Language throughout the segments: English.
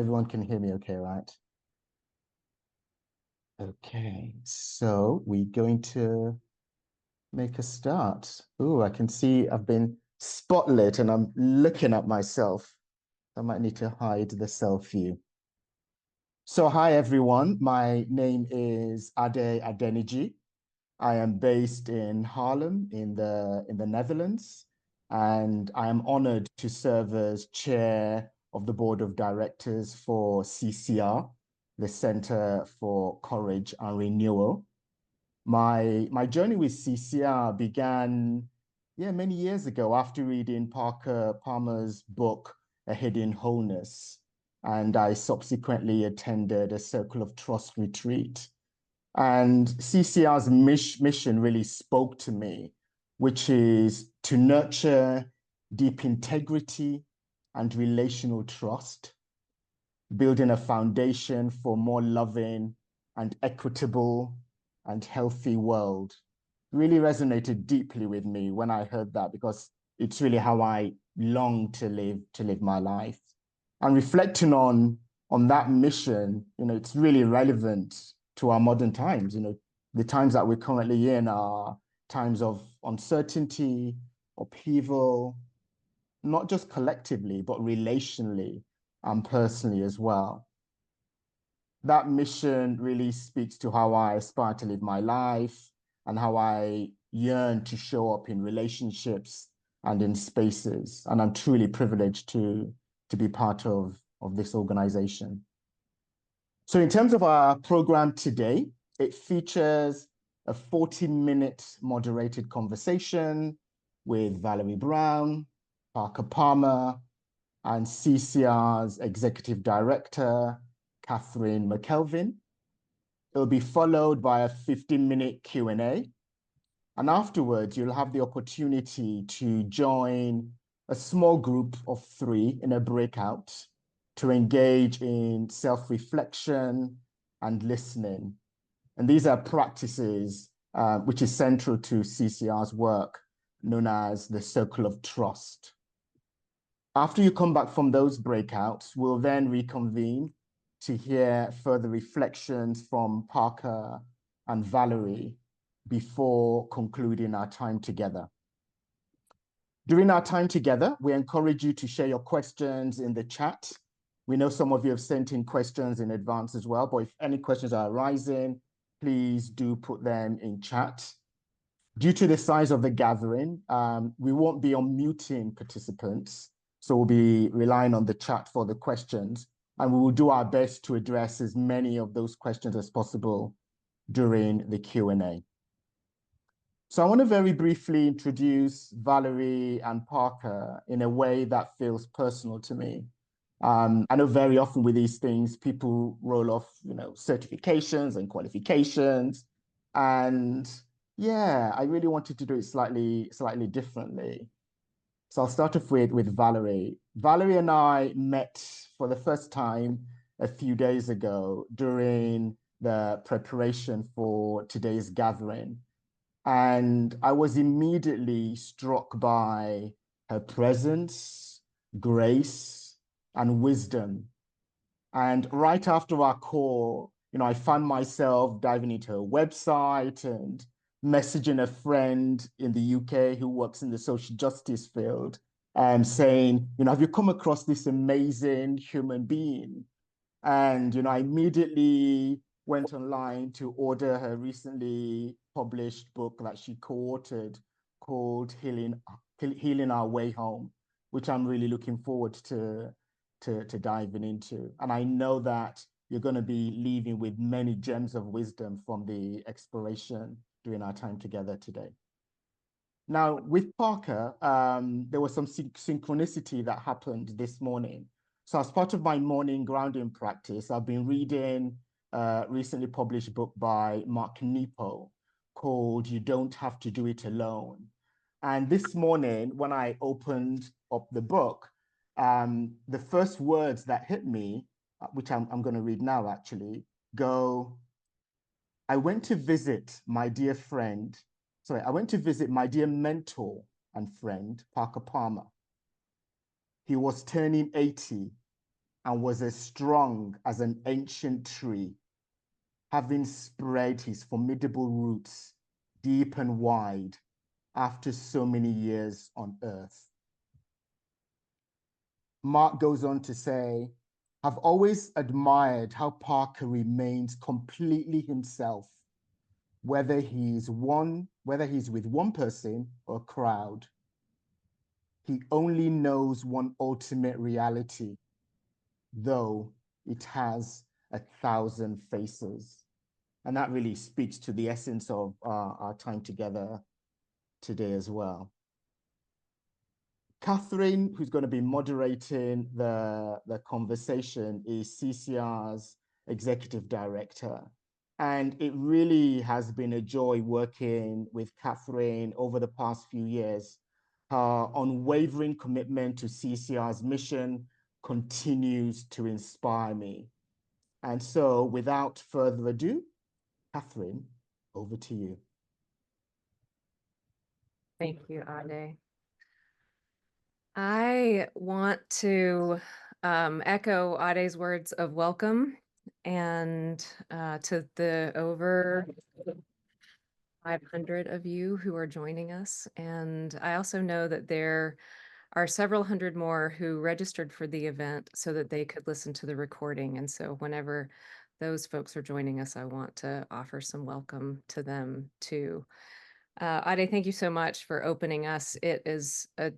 Everyone can hear me okay, right? Okay, so we're going to make a start. Oh, I can see I've been spotlit and I'm looking at myself. I might need to hide the selfie. So hi everyone, my name is Ade Adeniji. I am based in Haarlem in the Netherlands, and I am honored to serve as chair of the board of directors for CCR, the Center for Courage and Renewal. My journey with CCR began, many years ago after reading Parker Palmer's book, A Hidden Wholeness, and I subsequently attended a Circle of Trust retreat. And CCR's mission really spoke to me, which is to nurture deep integrity and relational trust, building a foundation for more loving and equitable and healthy world. Really resonated deeply with me when I heard that, because it's really how I long to live my life. And reflecting on that mission, it's really relevant to our modern times. The times that we're currently in are times of uncertainty, upheaval, not just collectively, but relationally and personally as well. That mission really speaks to how I aspire to live my life and how I yearn to show up in relationships and in spaces. And I'm truly privileged to be part of this organization. So in terms of our program today, it features a 40-minute moderated conversation with Valerie Brown, Parker Palmer, and CCR's Executive Director, Kathryn McElveen. It'll be followed by a 15-minute Q&A. And afterwards, you'll have the opportunity to join a small group of 3 in a breakout to engage in self-reflection and listening. And these are practices which is central to CCR's work, known as the Circle of Trust. After you come back from those breakouts, we'll then reconvene to hear further reflections from Parker and Valerie before concluding our time together. During our time together, we encourage you to share your questions in the chat. We know some of you have sent in questions in advance as well, but if any questions are arising, please do put them in chat. Due to the size of the gathering, we won't be unmuting participants, so we'll be relying on the chat for the questions, and we will do our best to address as many of those questions as possible during the Q&A. So I want to very briefly introduce Valerie and Parker in a way that feels personal to me. I know very often with these things, people roll off, certifications and qualifications. And yeah, I really wanted to do it slightly differently. So I'll start off with Valerie. Valerie and I met for the first time a few days ago during the preparation for today's gathering. And I was immediately struck by her presence, grace, and wisdom. And right after our call, I found myself diving into her website and messaging a friend in the UK who works in the social justice field and saying, have you come across this amazing human being? And, I immediately went online to order her recently published book that she co-authored called Healing Our Way Home, which I'm really looking forward to diving into. And I know that you're going to be leaving with many gems of wisdom from the exploration during our time together today. Now, with Parker, there was some synchronicity that happened this morning. So as part of my morning grounding practice, I've been reading a recently published book by Mark Nepo called You Don't Have to Do It Alone. And this morning, when I opened up the book, the first words that hit me, which I'm going to read now actually, go, I went to visit my dear mentor and friend, Parker Palmer. He was turning 80 and was as strong as an ancient tree, having spread his formidable roots deep and wide after so many years on earth. Mark goes on to say, I've always admired how Parker remains completely himself, whether he's with one person or a crowd. He only knows one ultimate reality, though it has 1,000 faces. And that really speaks to the essence of our time together today as well. Kathryn, who's going to be moderating the conversation, is CCR's executive director. And it really has been a joy working with Kathryn over the past few years. Her unwavering commitment to CCR's mission continues to inspire me. And so without further ado, Kathryn, over to you. Thank you, Ade. I want to echo Ade's words of welcome and to the over 500 of you who are joining us. And I also know that there are several hundred more who registered for the event so that they could listen to the recording. And so whenever those folks are joining us, I want to offer some welcome to them too. Ade, thank you so much for opening us. It is an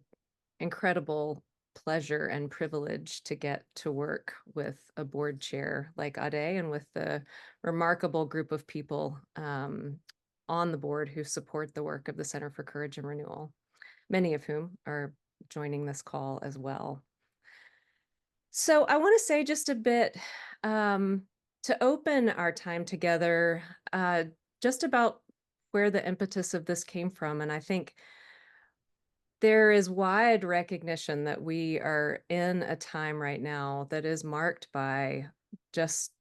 incredible pleasure and privilege to get to work with a board chair like Ade and with the remarkable group of people on the board who support the work of the Center for Courage and Renewal, many of whom are joining this call as well. So I want to say just a bit to open our time together, just about where the impetus of this came from. And I think there is wide recognition that we are in a time right now that is marked by just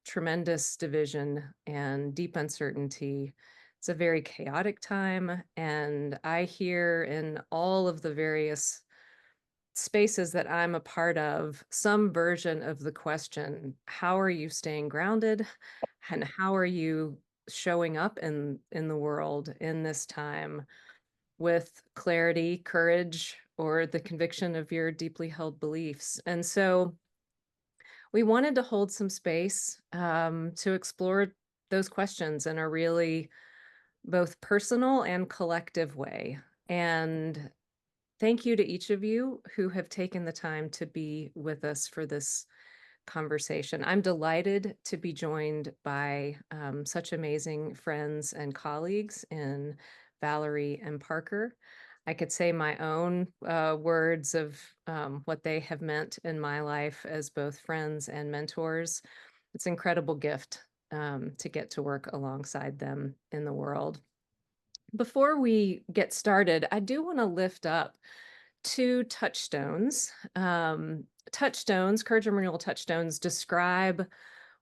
tremendous division and deep uncertainty. It's a very chaotic time. And I hear in all of the various spaces that I'm a part of some version of the question, how are you staying grounded? And how are you showing up in the world in this time with clarity, courage, or the conviction of your deeply held beliefs? And so we wanted to hold some space to explore those questions in a really both personal and collective way. And thank you to each of you who have taken the time to be with us for this conversation. I'm delighted to be joined by such amazing friends and colleagues in Valerie and Parker. I could say my own words of what they have meant in my life as both friends and mentors. It's an incredible gift to get to work alongside them in the world. Before we get started, I do want to lift up two touchstones. Courage and Renewal touchstones describe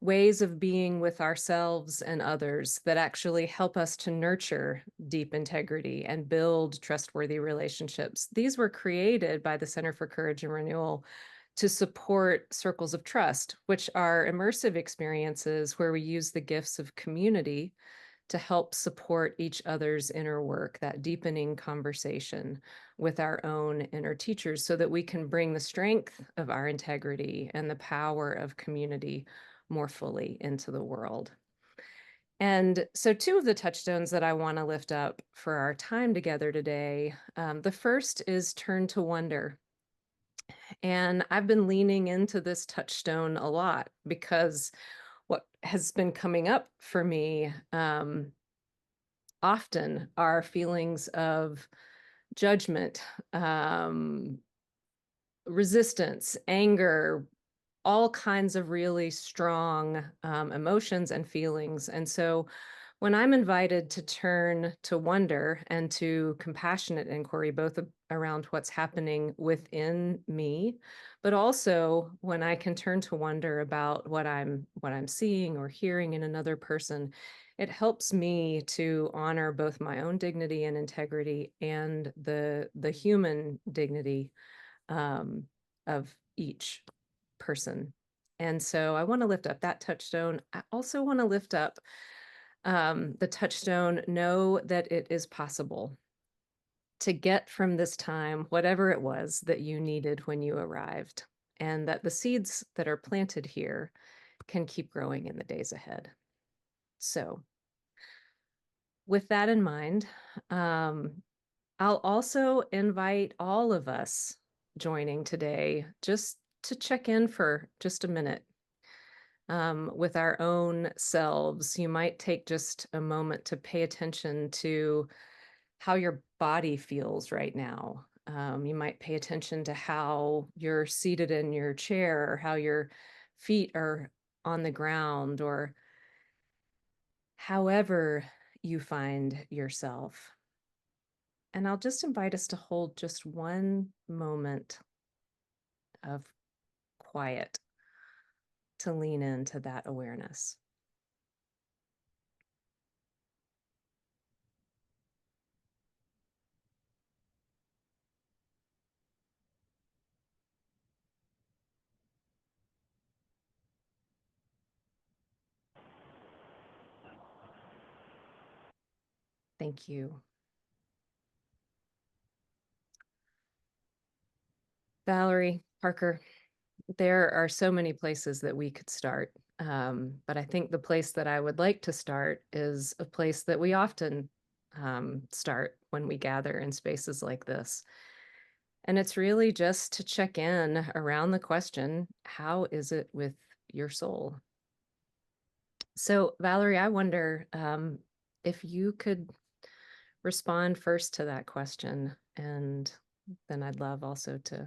ways of being with ourselves and others that actually help us to nurture deep integrity and build trustworthy relationships. These were created by the Center for Courage and Renewal to support circles of trust, which are immersive experiences where we use the gifts of community to help support each other's inner work, that deepening conversation with our own inner teachers, so that we can bring the strength of our integrity and the power of community more fully into the world. And so two of the touchstones that I want to lift up for our time together today, the first is turn to wonder. And I've been leaning into this touchstone a lot because what has been coming up for me often are feelings of judgment, resistance, anger, all kinds of really strong emotions and feelings. And so when I'm invited to turn to wonder and to compassionate inquiry, both around what's happening within me, but also when I can turn to wonder about what I'm seeing or hearing in another person, it helps me to honor both my own dignity and integrity and the human dignity of each person. And so I want to lift up that touchstone. I also want to lift up the touchstone, know that it is possible to get from this time whatever it was that you needed when you arrived, and that the seeds that are planted here can keep growing in the days ahead. So, with that in mind, I'll also invite all of us joining today just to check in for just a minute with our own selves. You might take just a moment to pay attention to how your body feels right now. You might pay attention to how you're seated in your chair, or how your feet are on the ground, or however you find yourself. And I'll just invite us to hold just one moment of quiet to lean into that awareness. Thank you. Valerie, Parker, there are so many places that we could start. But I think the place that I would like to start is a place that we often start when we gather in spaces like this. And it's really just to check in around the question, how is it with your soul? So, Valerie, I wonder if you could respond first to that question, and then I'd love also to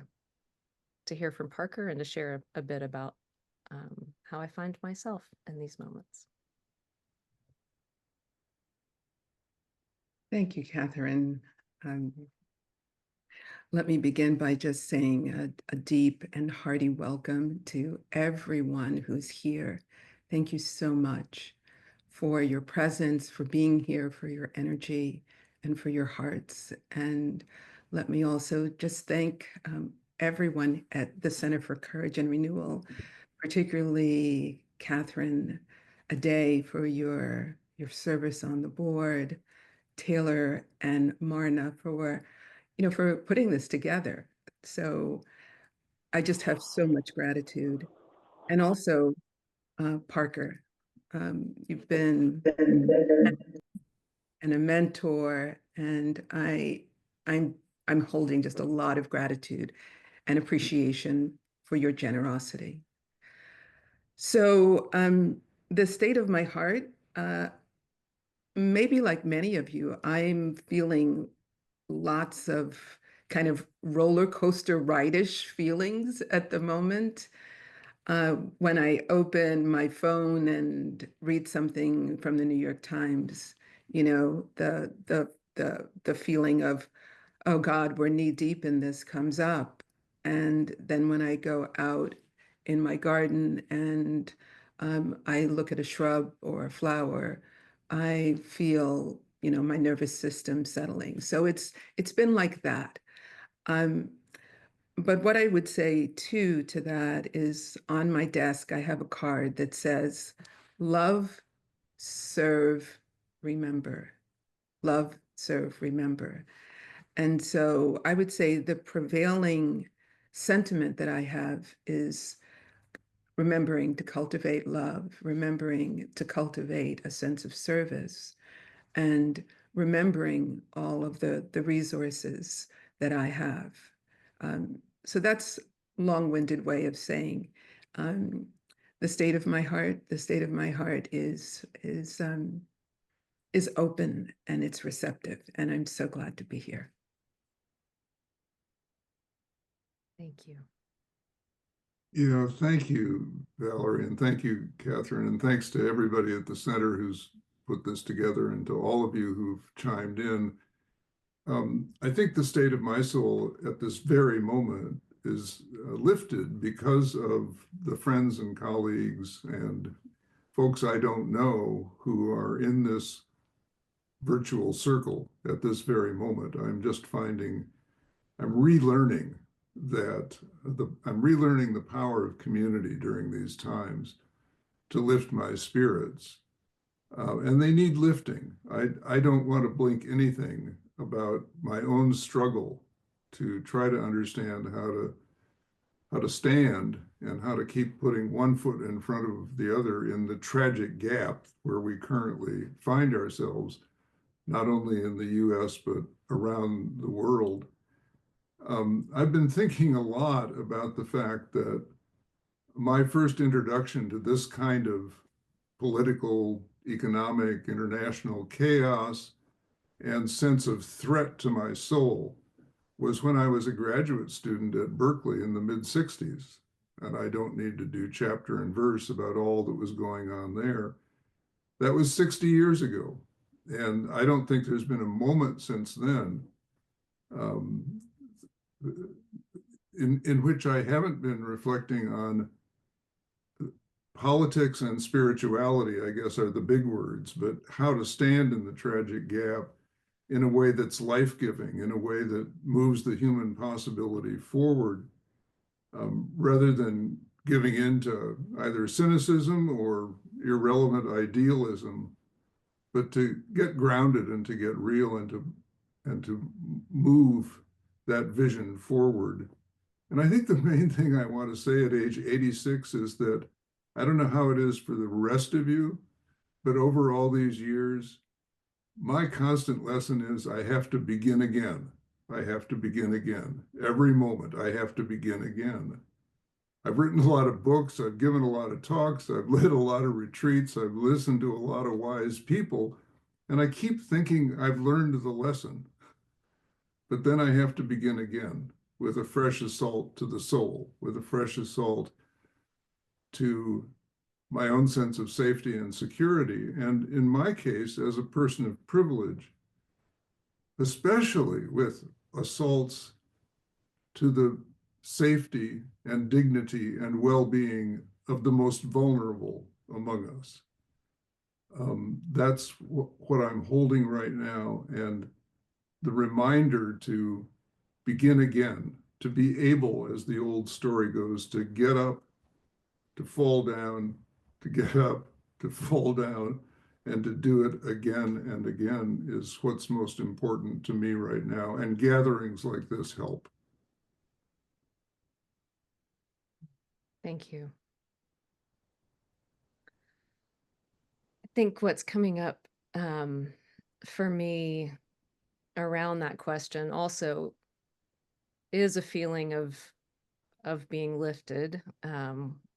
hear from Parker and to share a bit about how I find myself in these moments. Thank you, Kathryn. Let me begin by just saying a deep and hearty welcome to everyone who's here. Thank you so much for your presence, for being here, for your energy, and for your hearts. And let me also just thank everyone at the Center for Courage and Renewal, particularly Kathryn Aday for your service on the board, Taylor and Marna for putting this together. So I just have so much gratitude. And also, Parker, you've been a mentor, and I'm holding just a lot of gratitude and appreciation for your generosity. So the state of my heart, maybe like many of you, I'm feeling lots of kind of roller coaster ride-ish feelings at the moment. When I open my phone and read something from the New York Times, the feeling of, oh God, we're knee deep in this comes up. And then when I go out in my garden and I look at a shrub or a flower, I feel, my nervous system settling. So it's been like that. But what I would say too to that is on my desk, I have a card that says, love, serve, remember. Love, serve, remember. And so I would say the prevailing sentiment that I have is remembering to cultivate love, remembering to cultivate a sense of service, and remembering all of the resources that I have. So that's long-winded way of saying the state of my heart. The state of my heart is open and it's receptive, and I'm so glad to be here. Thank you. Yeah, thank you, Valerie, and thank you, Kathryn, and thanks to everybody at the center who's put this together, and to all of you who've chimed in. I think the state of my soul at this very moment is lifted because of the friends and colleagues and folks I don't know who are in this virtual circle at this very moment. I'm relearning that I'm relearning the power of community during these times to lift my spirits. And they need lifting. I don't want to blink anything about my own struggle to try to understand how to stand and how to keep putting one foot in front of the other in the tragic gap where we currently find ourselves, not only in the US, but around the world. I've been thinking a lot about the fact that my first introduction to this kind of political, economic, international chaos and sense of threat to my soul was when I was a graduate student at Berkeley in the mid-60s. And I don't need to do chapter and verse about all that was going on there. That was 60 years ago. And I don't think there's been a moment since then in which I haven't been reflecting on politics and spirituality, I guess, are the big words, but how to stand in the tragic gap in a way that's life-giving, in a way that moves the human possibility forward, rather than giving in to either cynicism or irrelevant idealism, but to get grounded and to get real and to move that vision forward. And I think the main thing I want to say at age 86 is that I don't know how it is for the rest of you, but over all these years, my constant lesson is I have to begin again. I have to begin again. Every moment, I have to begin again. I've written a lot of books. I've given a lot of talks. I've led a lot of retreats. I've listened to a lot of wise people. And I keep thinking I've learned the lesson. But then I have to begin again with a fresh assault to the soul, with a fresh assault to my own sense of safety and security. And in my case, as a person of privilege, especially with assaults to the safety and dignity and well-being of the most vulnerable among us. That's what I'm holding right now. And the reminder to begin again, to be able, as the old story goes, to get up, to fall down, to get up, to fall down, and to do it again and again is what's most important to me right now. And gatherings like this help. Thank you. I think what's coming up for me around that question also is a feeling of being lifted,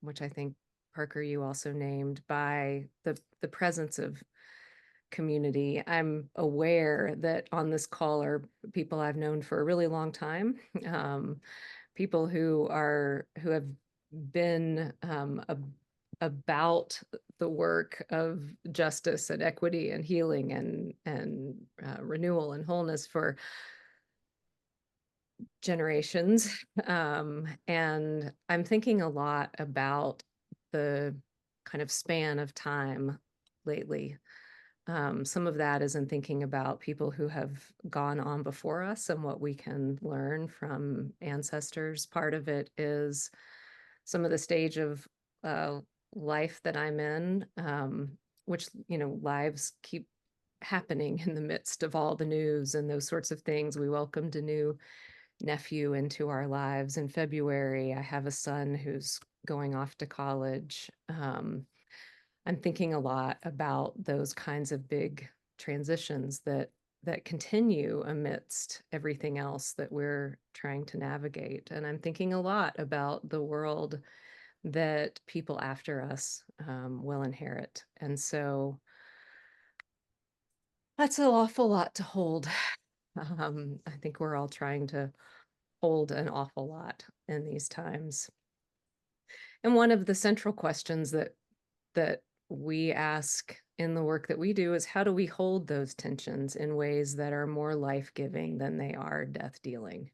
which I think, Parker, you also named, by the presence of community. I'm aware that on this call are people I've known for a really long time, people who have been about the work of justice and equity and healing and renewal and wholeness for generations. And I'm thinking a lot about the kind of span of time lately. Some of that is in thinking about people who have gone on before us and what we can learn from ancestors. Part of it is some of the stage of life that I'm in, which, lives keep happening in the midst of all the news and those sorts of things. We welcomed a new nephew into our lives in February. I have a son who's going off to college. I'm thinking a lot about those kinds of big transitions that continue amidst everything else that we're trying to navigate. And I'm thinking a lot about the world that people after us will inherit. And so that's an awful lot to hold. I think we're all trying to hold an awful lot in these times. And one of the central questions that we ask in the work that we do is, how do we hold those tensions in ways that are more life-giving than they are death-dealing?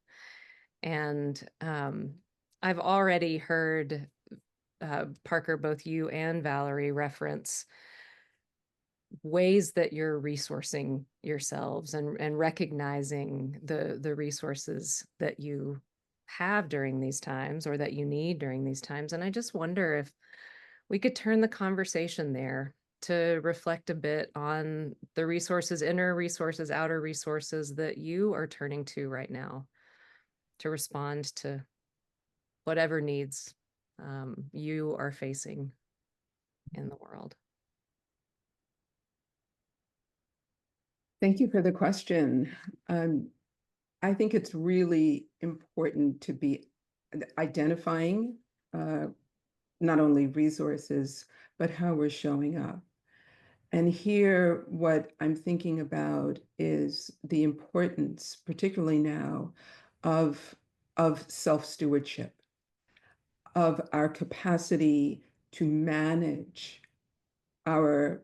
And I've already heard, Parker, both you and Valerie reference ways that you're resourcing yourselves and recognizing the resources that you have during these times or that you need during these times. And I just wonder if we could turn the conversation there to reflect a bit on the resources, inner resources, outer resources that you are turning to right now to respond to whatever needs you are facing in the world. Thank you for the question. I think it's really important to be identifying not only resources, but how we're showing up. And here, what I'm thinking about is the importance, particularly now, of self-stewardship, of our capacity to manage our,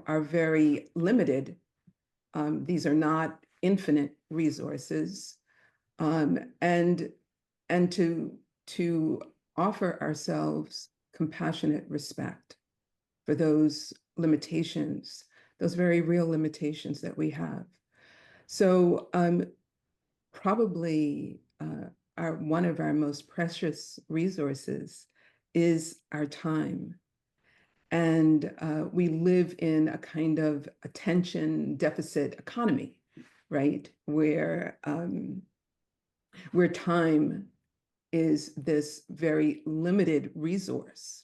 our very limited, these are not infinite resources, and to offer ourselves compassionate respect for those limitations, those very real limitations that we have. So probably one of our most precious resources is our time. And we live in a kind of attention deficit economy, right? Where time is this very limited resource.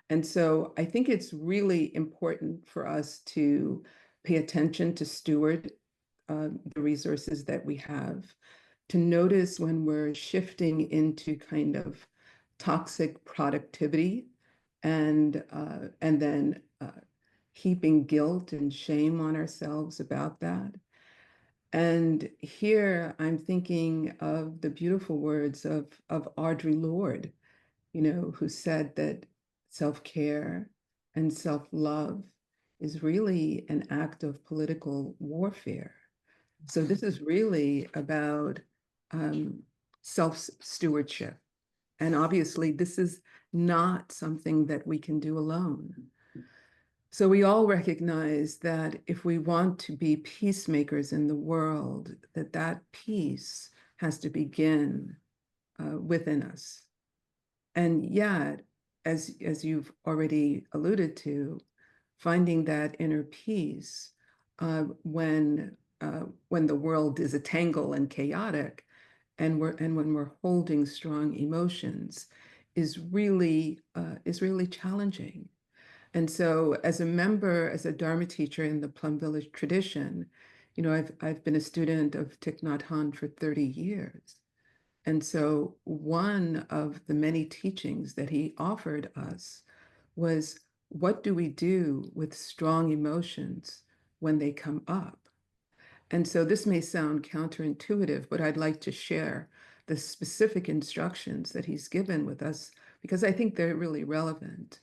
And so I think it's really important for us to pay attention to steward the resources that we have, to notice when we're shifting into kind of toxic productivity and then heaping guilt and shame on ourselves about that. And here I'm thinking of the beautiful words of Audre Lorde, who said that self-care and self-love is really an act of political warfare. So this is really about self-stewardship. And obviously, this is not something that we can do alone. So we all recognize that if we want to be peacemakers in the world, that peace has to begin within us. And yet, as you've already alluded to, finding that inner peace when the world is a tangle and chaotic, and when we're holding strong emotions, is really challenging. And so, as a Dharma teacher in the Plum Village tradition, I've been a student of Thich Nhat Hanh for 30 years. And so one of the many teachings that he offered us was, what do we do with strong emotions when they come up? And so this may sound counterintuitive, but I'd like to share the specific instructions that he's given with us, because I think they're really relevant.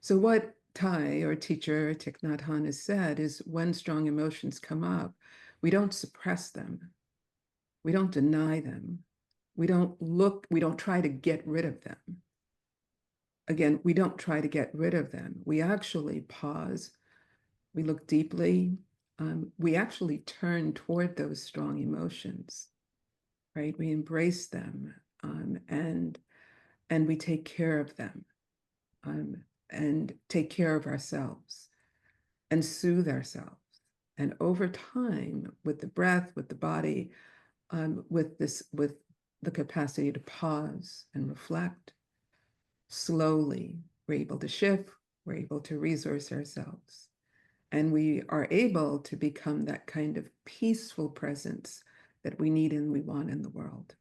So what Thai, or teacher Thich Nhat Hanh, has said is, when strong emotions come up, we don't suppress them. We don't deny them. We don't try to get rid of them. Again, we don't try to get rid of them. We actually pause. We look deeply. We actually turn toward those strong emotions, right? We embrace them, and we take care of them, and take care of ourselves and soothe ourselves. And over time, with the breath, with the body, with the capacity to pause and reflect, slowly we're able to shift, we're able to resource ourselves, and we are able to become that kind of peaceful presence that we need and we want in the world.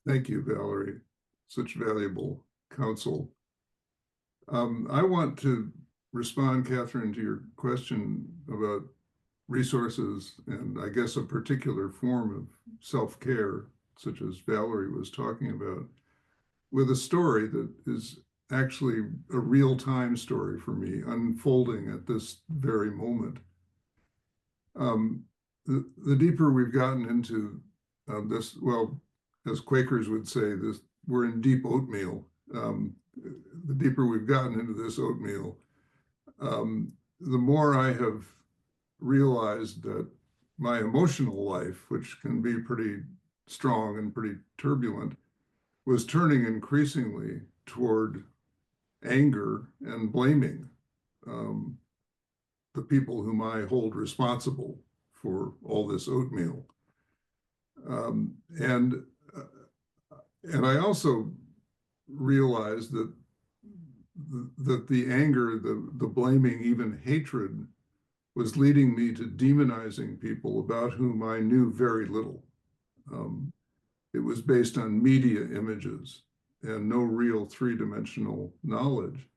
Thank you, Valerie. Such valuable counsel. I want to respond, Kathryn, to your question about resources and I guess a particular form of self-care, such as Valerie was talking about, with a story that is actually a real-time story for me, unfolding at this very moment. The deeper we've gotten into this, well, as Quakers would say, we're in deep oatmeal. The deeper we've gotten into this oatmeal, the more I have realized that my emotional life, which can be pretty strong and pretty turbulent, was turning increasingly toward anger and blaming the people whom I hold responsible for all this oatmeal. And I also realized that the anger, the blaming, even hatred, was leading me to demonizing people about whom I knew very little. It was based on media images and no real three-dimensional knowledge.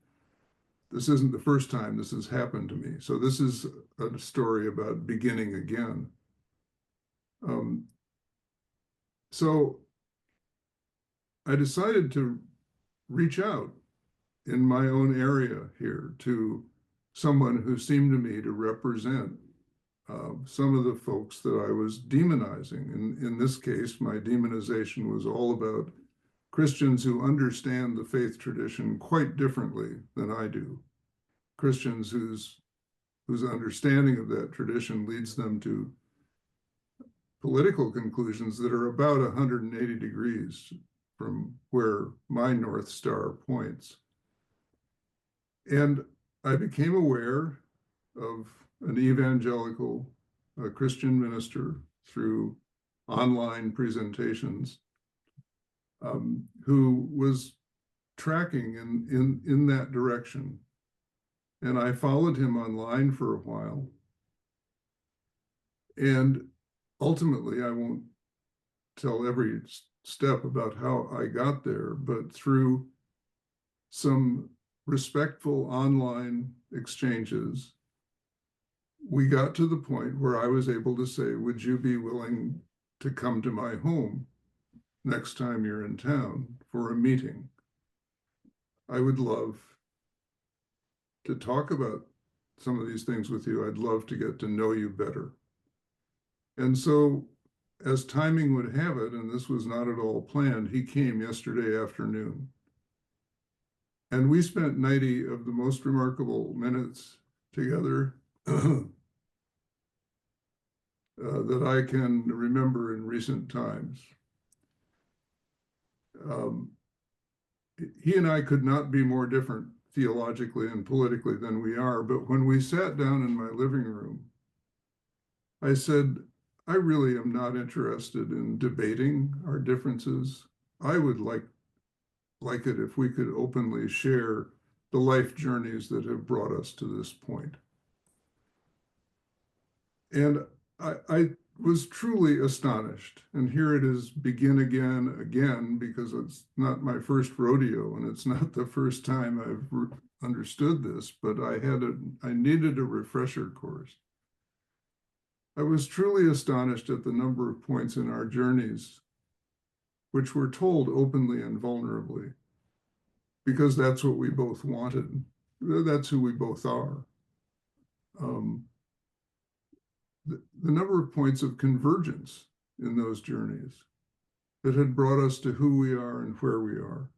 This isn't the first time this has happened to me. So this is a story about beginning again. So I decided to reach out in my own area here to someone who seemed to me to represent some of the folks that I was demonizing. In this case, my demonization was all about Christians who understand the faith tradition quite differently than I do. Christians whose understanding of that tradition leads them to political conclusions that are about 180 degrees from where my North Star points. And I became aware of an evangelical Christian minister through online presentations who was tracking in that direction. And I followed him online for a while. And ultimately, I won't tell every step about how I got there, but through some respectful online exchanges, we got to the point where I was able to say, would you be willing to come to my home next time you're in town for a meeting? I would love to talk about some of these things with you. I'd love to get to know you better. And so, as timing would have it, and this was not at all planned, he came yesterday afternoon. And we spent 90 of the most remarkable minutes together that I can remember in recent times. He and I could not be more different theologically and politically than we are, but when we sat down in my living room, I said, I really am not interested in debating our differences. I would like it if we could openly share the life journeys that have brought us to this point. And I was truly astonished. And here it is, begin again, because it's not my first rodeo and it's not the first time I've understood this, but I needed a refresher course. I was truly astonished at the number of points in our journeys which were told openly and vulnerably, because that's what we both wanted. That's who we both are. The number of points of convergence in those journeys that had brought us to who we are and where we are.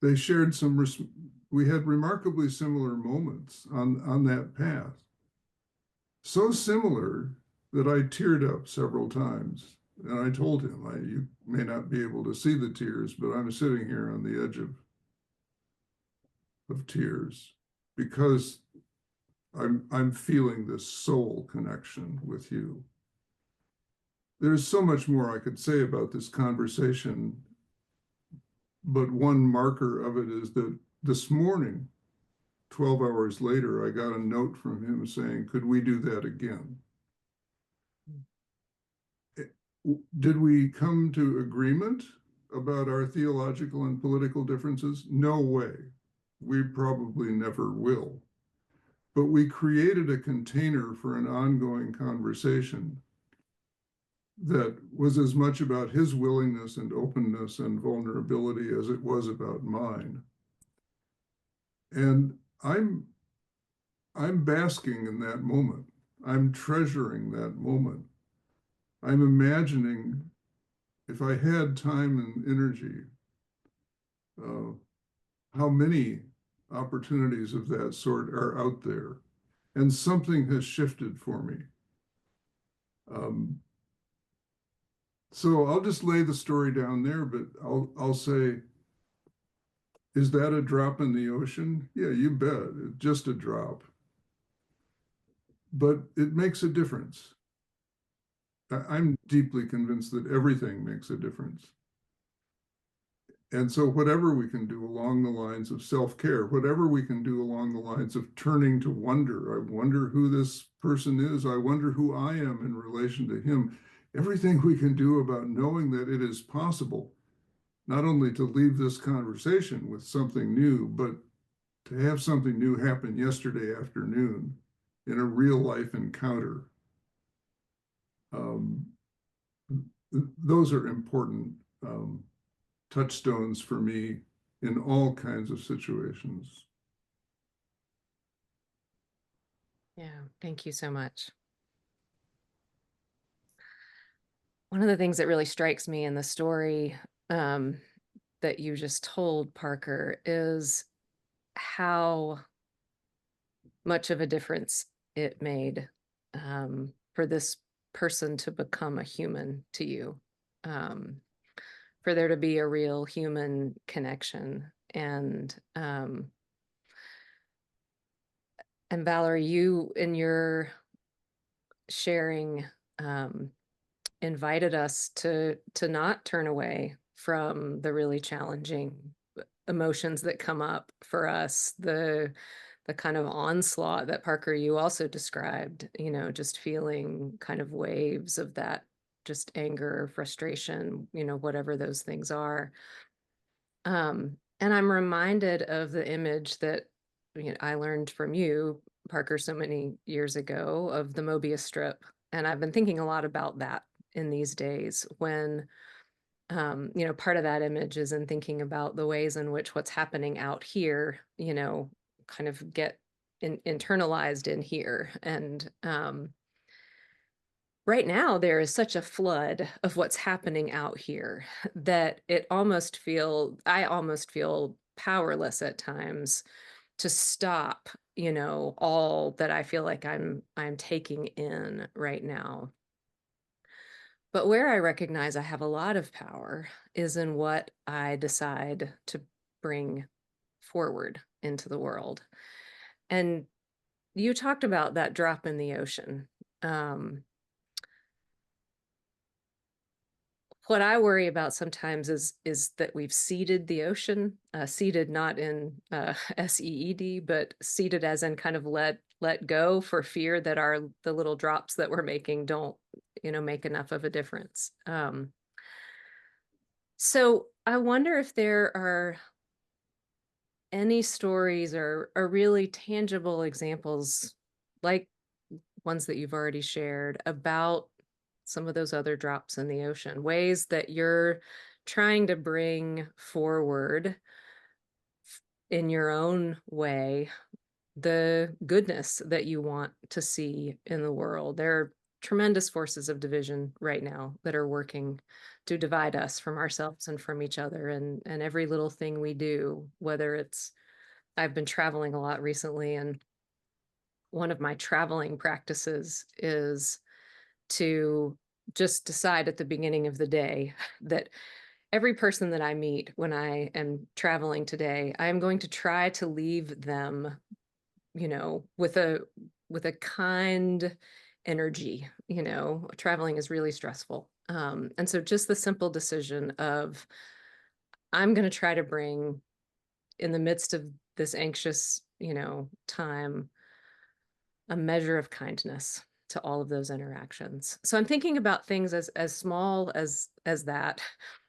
They shared we had remarkably similar moments on that path. So similar that I teared up several times. And I told him, you may not be able to see the tears, but I'm sitting here on the edge of tears because I'm feeling this soul connection with you. There's so much more I could say about this conversation, but one marker of it is that this morning, 12 hours later, I got a note from him saying, could we do that again? Did we come to agreement about our theological and political differences? No way. We probably never will. But we created a container for an ongoing conversation that was as much about his willingness and openness and vulnerability as it was about mine. And I'm basking in that moment. I'm treasuring that moment. I'm imagining if I had time and energy, how many opportunities of that sort are out there. and something has shifted for me. So I'll just lay the story down there, but I'll say, is that a drop in the ocean? Yeah, you bet. It's just a drop. But it makes a difference. I'm deeply convinced that everything makes a difference. And so whatever we can do along the lines of self-care, whatever we can do along the lines of turning to wonder, I wonder who this person is, I wonder who I am in relation to him, everything we can do about knowing that it is possible, not only to leave this conversation with something new, but to have something new happen yesterday afternoon in a real life encounter. Those are important touchstones for me in all kinds of situations. Yeah, thank you so much. One of the things that really strikes me in the story that you just told, Parker, is how much of a difference it made for this person to become a human to you, for there to be a real human connection. And Valerie, you in your sharing invited us to not turn away from the really challenging emotions that come up for us, the kind of onslaught that Parker, you also described, you know, just feeling kind of waves of that, just anger, frustration, you know, whatever those things are. And I'm reminded of the image that, you know, I learned from you, Parker, so many years ago, of the Mobius strip. And I've been thinking a lot about that in these days when, you know, part of that image is in thinking about the ways in which what's happening out here, you know, kind of get internalized in here. And right now, there is such a flood of what's happening out here that I almost feel powerless at times to stop, you know, all that I feel like I'm taking in right now. But where I recognize I have a lot of power is in what I decide to bring forward into the world. And you talked about that drop in the ocean. What I worry about sometimes is that we've seeded the ocean, seeded not in SEED, but seeded as in kind of let go for fear that the little drops that we're making don't, you know, make enough of a difference. So I wonder if there are any stories or really tangible examples, like ones that you've already shared, about some of those other drops in the ocean, ways that you're trying to bring forward in your own way the goodness that you want to see in the world. There are tremendous forces of division right now that are working to divide us from ourselves and from each other, and every little thing we do, whether it's, I've been traveling a lot recently, and one of my traveling practices is to just decide at the beginning of the day that every person that I meet when I am traveling today, I am going to try to leave them, you know, with a kind energy. You know, traveling is really stressful. And so just the simple decision of, I'm going to try to bring, in the midst of this anxious, you know, time, a measure of kindness to all of those interactions. So I'm thinking about things as small as that,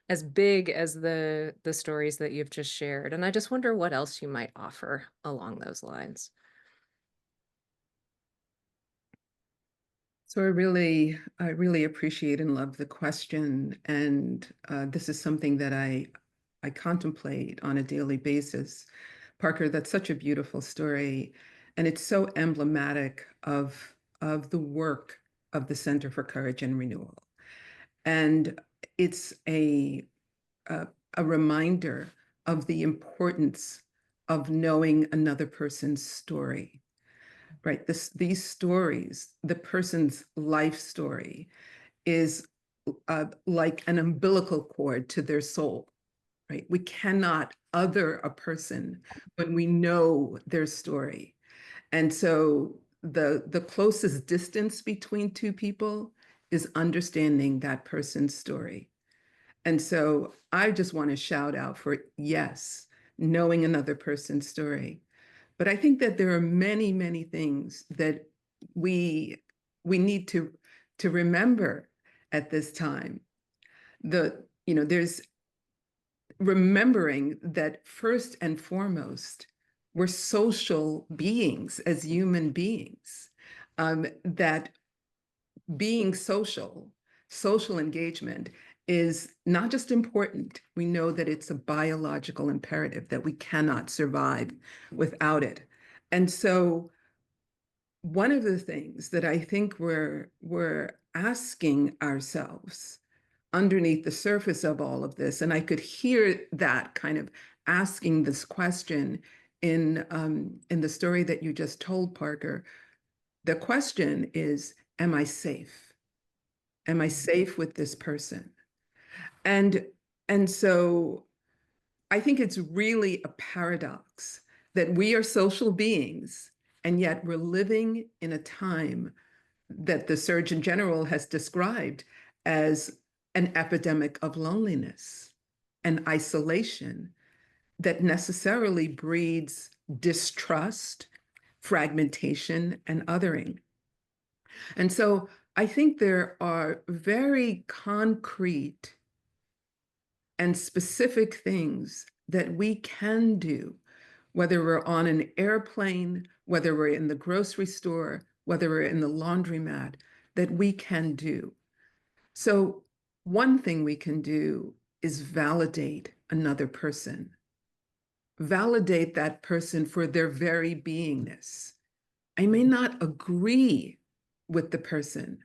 as big as the stories that you've just shared. And I just wonder what else you might offer along those lines. So I really appreciate and love the question. And this is something that I contemplate on a daily basis. Parker, that's such a beautiful story. And it's so emblematic of the work of the Center for Courage and Renewal. And it's a reminder of the importance of knowing another person's story. right? These stories, the person's life story is like an umbilical cord to their soul, right? We cannot other a person when we know their story. And so the closest distance between two people is understanding that person's story. And so I just want to shout out for, yes, knowing another person's story. But I think that there are many, many things that we need to remember at this time. There's remembering that first and foremost, we're social beings as human beings, that being social engagement is not just important. We know that it's a biological imperative that we cannot survive without it. And so one of the things that I think we're asking ourselves underneath the surface of all of this, and I could hear that kind of asking this question in the story that you just told, Parker. The question is, am I safe? Am I safe with this person? And so I think it's really a paradox that we are social beings, and yet we're living in a time that the Surgeon General has described as an epidemic of loneliness and isolation that necessarily breeds distrust, fragmentation, and othering. And so I think there are very concrete and specific things that we can do, whether we're on an airplane, whether we're in the grocery store, whether we're in the laundromat, that we can do. So one thing we can do is validate another person. Validate that person for their very beingness. I may not agree with the person,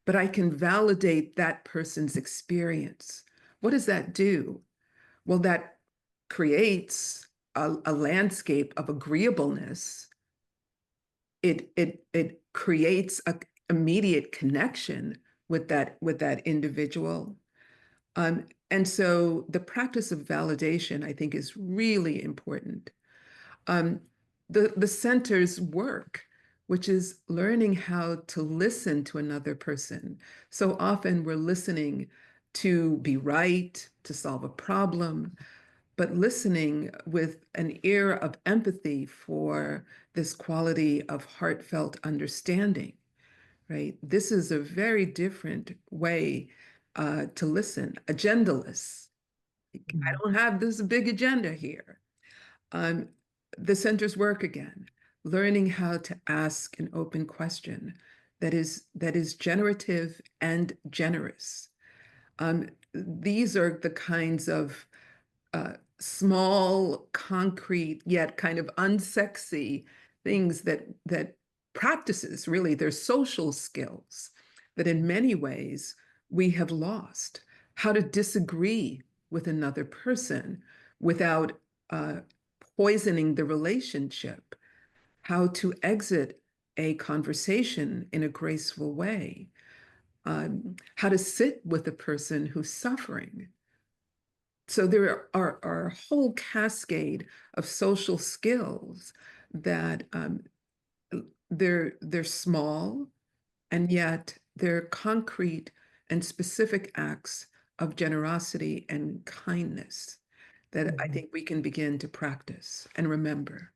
but I can validate that person's experience. What does that do? Well, that creates a landscape of agreeableness. It creates an immediate connection with that individual. And so the practice of validation, I think, is really important. The center's work, which is learning how to listen to another person. So often we're listening to be right, to solve a problem, but listening with an ear of empathy for this quality of heartfelt understanding, right? This is a very different way to listen, agendaless. I don't have this big agenda here. The center's work again, learning how to ask an open question that is generative and generous. These are the kinds of small, concrete, yet kind of unsexy things that practices, really, they're social skills that in many ways we have lost. How to disagree with another person without poisoning the relationship. How to exit a conversation in a graceful way. How to sit with a person who's suffering. So there are a whole cascade of social skills that they're small, and yet they're concrete and specific acts of generosity and kindness that I think we can begin to practice and remember.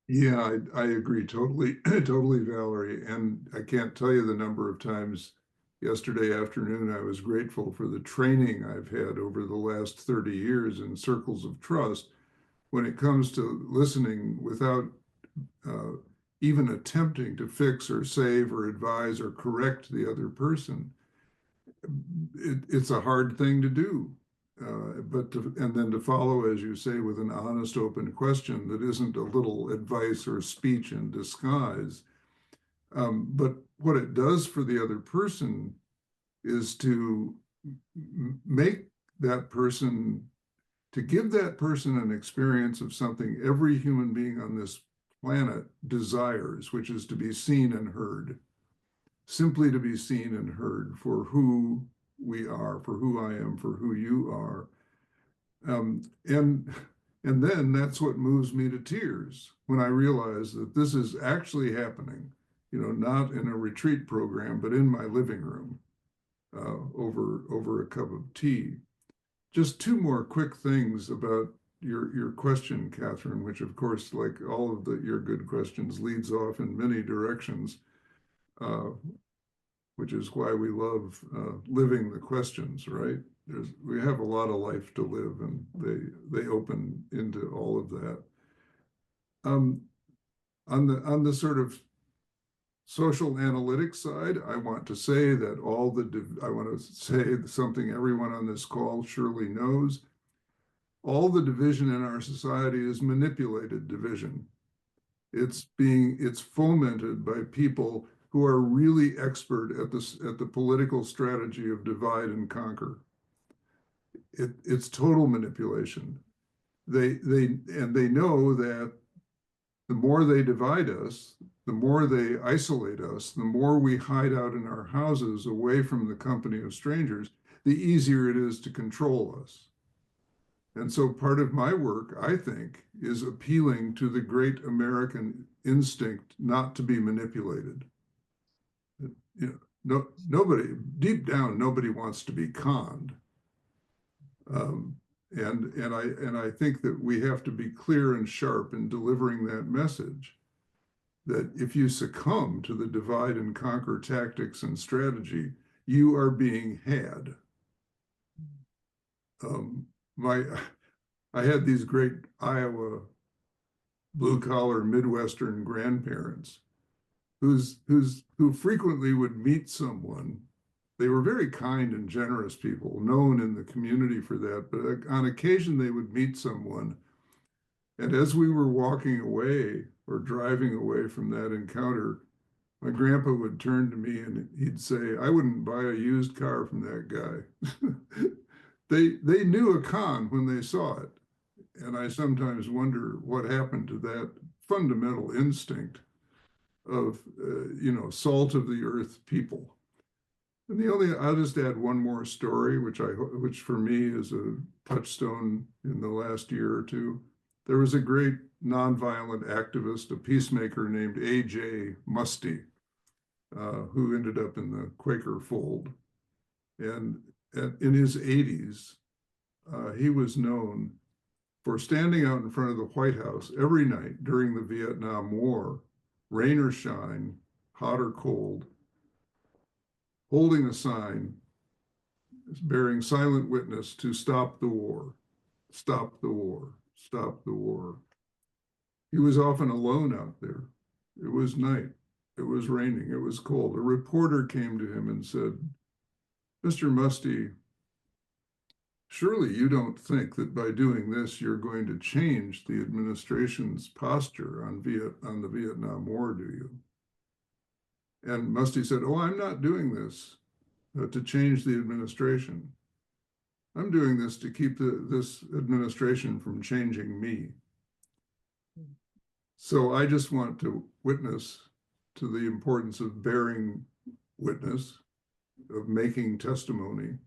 Yeah, I agree totally, totally, Valerie. And I can't tell you the number of times yesterday afternoon I was grateful for the training I've had over the last 30 years in circles of trust when it comes to listening without even attempting to fix or save or advise or correct the other person. It's a hard thing to do. And then to follow, as you say, with an honest, open question that isn't a little advice or speech in disguise. But what it does for the other person is to make that person to give that person an experience of something every human being on this planet desires, which is to be seen and heard, simply to be seen and heard for who we are, for who I am, for who you are. And then that's what moves me to tears when I realize that this is actually happening, not in a retreat program, but in my living room over a cup of tea. Just two more quick things about your question, Kathryn, which of course, like all of your good questions, leads off in many directions, which is why we love living the questions, right? We have a lot of life to live, and they open into all of that. On the sort of social analytics side, I want to say that I want to say something everyone on this call surely knows. All the division in our society is manipulated division. It's fomented by people who are really expert at the political strategy of divide and conquer. It's total manipulation. They know that the more they divide us, the more they isolate us, the more we hide out in our houses away from the company of strangers, the easier it is to control us. And so part of my work, I think, is appealing to the great American instinct not to be manipulated. Nobody, deep down, nobody wants to be conned. And I think that we have to be clear and sharp in delivering that message, that if you succumb to the divide and conquer tactics and strategy, you are being had. I had these great Iowa blue-collar Midwestern grandparents who frequently would meet someone. They were very kind and generous people, known in the community for that, but on occasion they would meet someone. And as we were walking away or driving away from that encounter, my grandpa would turn to me and he'd say, "I wouldn't buy a used car from that guy." They knew a con when they saw it. And I sometimes wonder what happened to that fundamental instinct of, salt of the earth people. And I'll just add one more story, which for me is a touchstone in the last year or two. There was a great nonviolent activist, a peacemaker named A.J. Musty, who ended up in the Quaker fold. And in his 80s, he was known for standing out in front of the White House every night during the Vietnam War, rain or shine, hot or cold, holding a sign bearing silent witness to stop the war, stop the war, stop the war. He was often alone out there. It was night, it was raining, it was cold. A reporter came to him and said, "Mr. Musty, surely you don't think that by doing this, you're going to change the administration's posture on the Vietnam War, do you?" And Musty said, "Oh, I'm not doing this to change the administration. I'm doing this to keep this administration from changing me." So I just want to witness to the importance of bearing witness, of making testimony,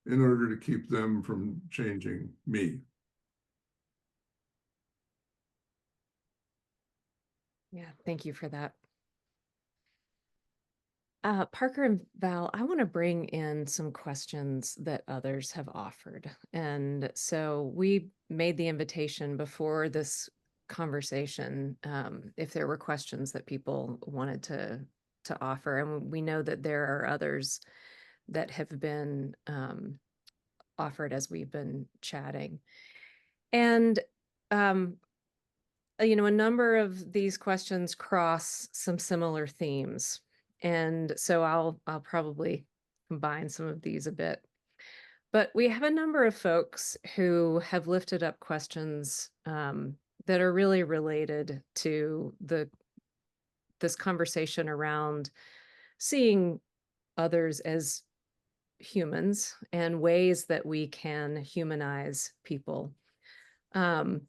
in order to keep them from changing me. Yeah, thank you for that. Parker and Val, I want to bring in some questions that others have offered. And so we made the invitation before this conversation, if there were questions that people wanted to offer. And we know that there are others that have been offered as we've been chatting. And a number of these questions cross some similar themes. And so I'll probably combine some of these a bit. But we have a number of folks who have lifted up questions that are really related to this conversation around seeing others as humans and ways that we can humanize people, while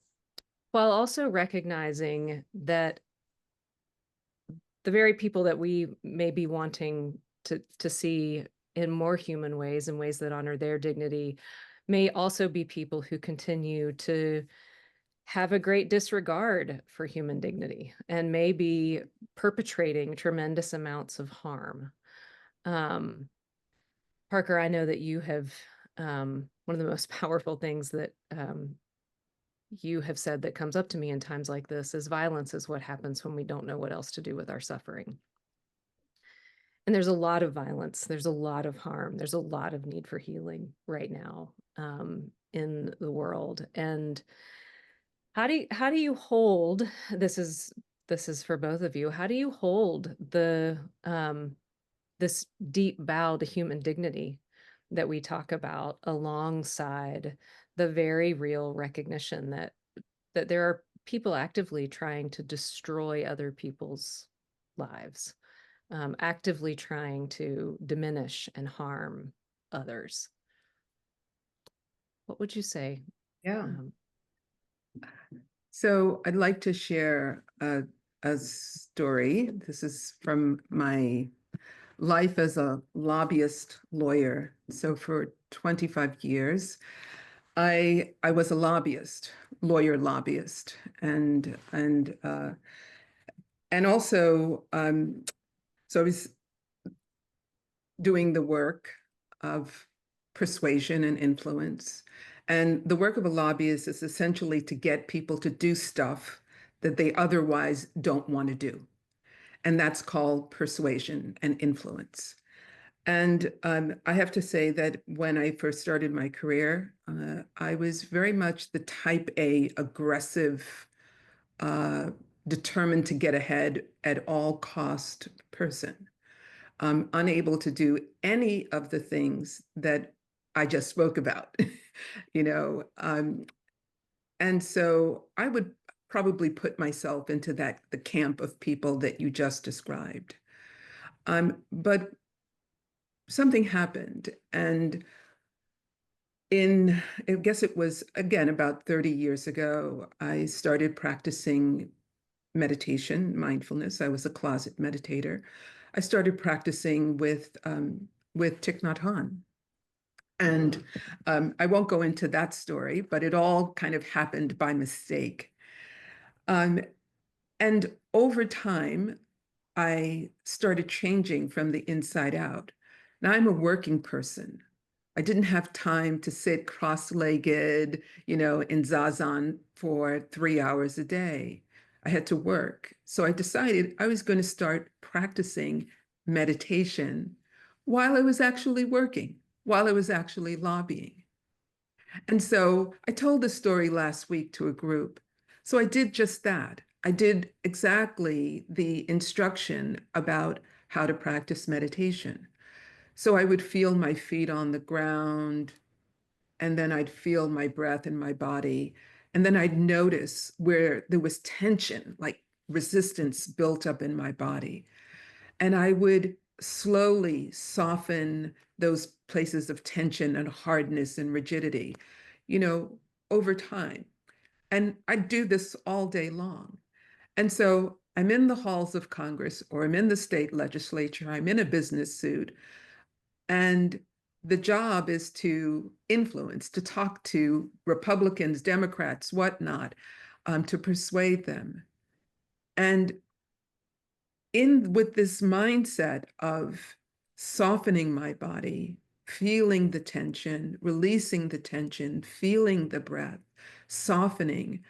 also recognizing that the very people that we may be wanting to see in more human ways, in ways that honor their dignity, may also be people who continue to have a great disregard for human dignity and may be perpetrating tremendous amounts of harm. Parker, I know that you have, one of the most powerful things that you have said that comes up to me in times like this is violence is what happens when we don't know what else to do with our suffering. And there's a lot of violence, there's a lot of harm, there's a lot of need for healing right now in the world. And how do you hold, this is for both of you, how do you hold the this deep bow to human dignity that we talk about alongside the very real recognition that there are people actively trying to destroy other people's lives, actively trying to diminish and harm others? What would you say? Yeah. So I'd like to share a story. This is from my life as a lobbyist lawyer. So for 25 years, I was a lawyer lobbyist, and also so I was doing the work of persuasion and influence. And the work of a lobbyist is essentially to get people to do stuff that they otherwise don't want to do. And that's called persuasion and influence. And I have to say that when I first started my career, I was very much the type A, aggressive, determined to get ahead at all cost person. Unable to do any of the things that I just spoke about, you know. And so I would probably put myself into the camp of people that you just described. But something happened, and I guess it was, again, about 30 years ago, I started practicing meditation, mindfulness. I was a closet meditator. I started practicing with Thich Nhat Hanh. And I won't go into that story, but it all kind of happened by mistake. And over time, I started changing from the inside out. Now I'm a working person. I didn't have time to sit cross-legged, in zazen for 3 hours a day. I had to work. So I decided I was going to start practicing meditation while I was actually working, while I was actually lobbying. And so I told this story last week to a group. So I did just that. I did exactly the instruction about how to practice meditation. So I would feel my feet on the ground, and then I'd feel my breath in my body. And then I'd notice where there was tension, like resistance built up in my body. And I would slowly soften those places of tension and hardness and rigidity, over time. And I do this all day long. And so I'm in the halls of Congress, or I'm in the state legislature, I'm in a business suit, and the job is to influence, to talk to Republicans, Democrats, whatnot, to persuade them. And with this mindset of softening my body, feeling the tension, releasing the tension, feeling the breath, softening,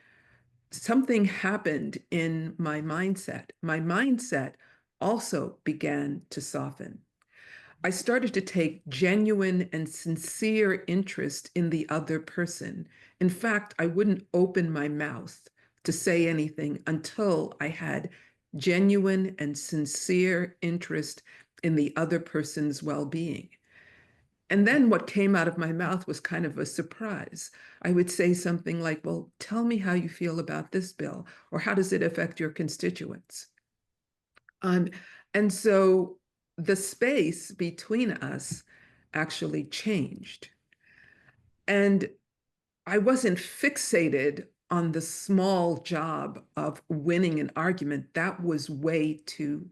something happened in my mindset. My mindset also began to soften. I started to take genuine and sincere interest in the other person. In fact, I wouldn't open my mouth to say anything until I had genuine and sincere interest in the other person's well-being. And then what came out of my mouth was kind of a surprise. I would say something like, well, tell me how you feel about this bill, or how does it affect your constituents? And so the space between us actually changed. And I wasn't fixated on the small job of winning an argument. That was way too